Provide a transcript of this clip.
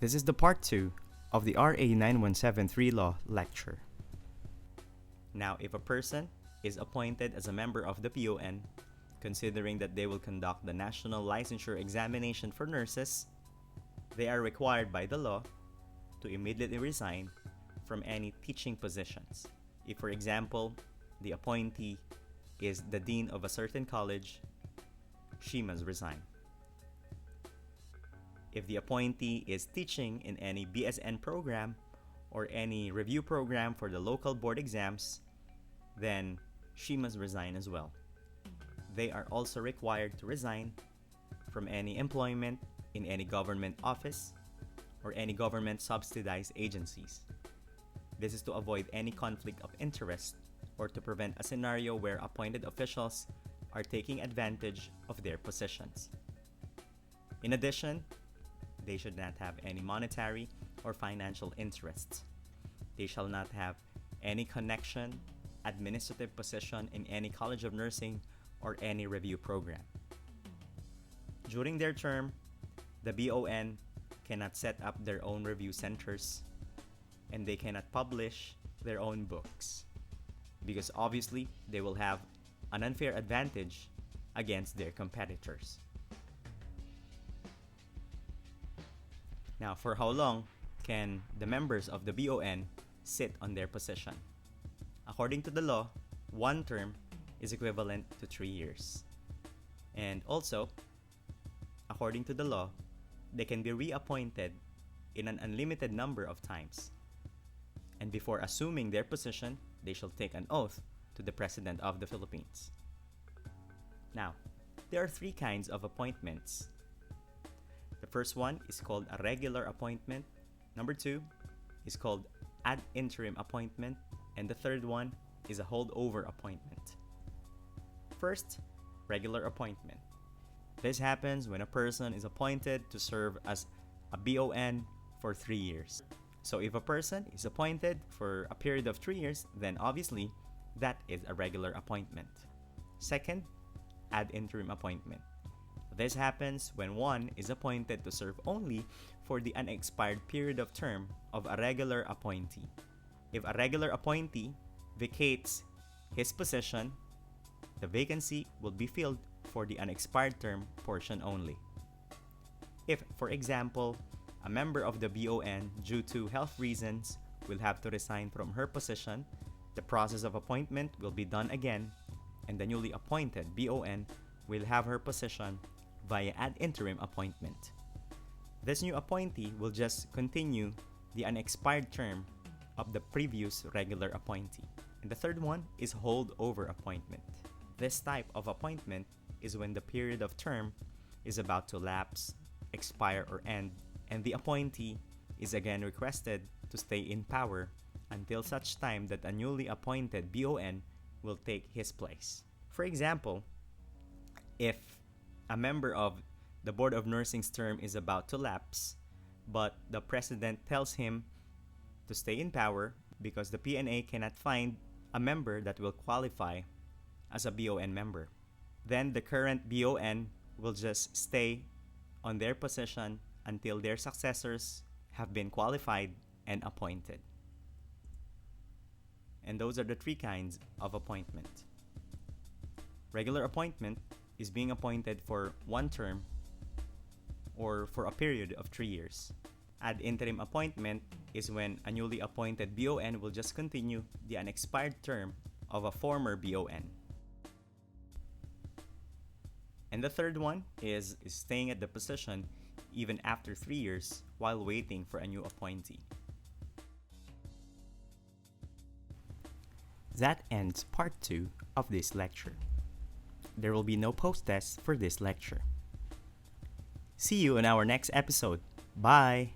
This is the part 2 of the RA 9173 Law lecture. Now, if a person is appointed as a member of the PON, considering that they will conduct the National Licensure Examination for nurses, they are required by the law to immediately resign from any teaching positions. If, for example, the appointee is the dean of a certain college, she must resign. If the appointee is teaching in any BSN program or any review program for the local board exams, then she must resign as well. They are also required to resign from any employment in any government office or any government subsidized agencies. This is to avoid any conflict of interest or to prevent a scenario where appointed officials are taking advantage of their positions. In addition, they should not have any monetary or financial interests. They shall not have any connection, administrative position in any college of nursing or any review program. During their term, the BON cannot set up their own review centers and they cannot publish their own books because obviously they will have an unfair advantage against their competitors. Now, for how long can the members of the BON sit on their position? According to the law, one term is equivalent to 3 years. And also, according to the law, they can be reappointed in an unlimited number of times. And before assuming their position, they shall take an oath to the President of the Philippines. Now, there are 3 kinds of appointments. The first one is called a regular appointment. Number 2 is called ad interim appointment. And the third one is a holdover appointment. First, regular appointment. This happens when a person is appointed to serve as a BON for 3 years. So if a person is appointed for a period of 3 years, then obviously that is a regular appointment. Second, ad interim appointment. This happens when one is appointed to serve only for the unexpired period of term of a regular appointee. If a regular appointee vacates his position, the vacancy will be filled for the unexpired term portion only. If, for example, a member of the BON, due to health reasons, will have to resign from her position, the process of appointment will be done again, and the newly appointed BON will have her position via ad interim appointment. This new appointee will just continue the unexpired term of the previous regular appointee. And the third one is holdover appointment. This type of appointment is when the period of term is about to lapse, expire, or end, and the appointee is again requested to stay in power until such time that a newly appointed BON will take his place. For example, if a member of the Board of Nursing's term is about to lapse, but the president tells him to stay in power because the PNA cannot find a member that will qualify as a BON member, then the current BON will just stay on their position until their successors have been qualified and appointed. And those are the 3 kinds of appointment. Regular appointment is being appointed for 1 term or for a period of 3 years. Ad interim appointment is when a newly appointed BON will just continue the unexpired term of a former BON. And the third one is staying at the position even after 3 years while waiting for a new appointee. That ends part 2 of this lecture. There will be no post-test for this lecture. See you in our next episode. Bye!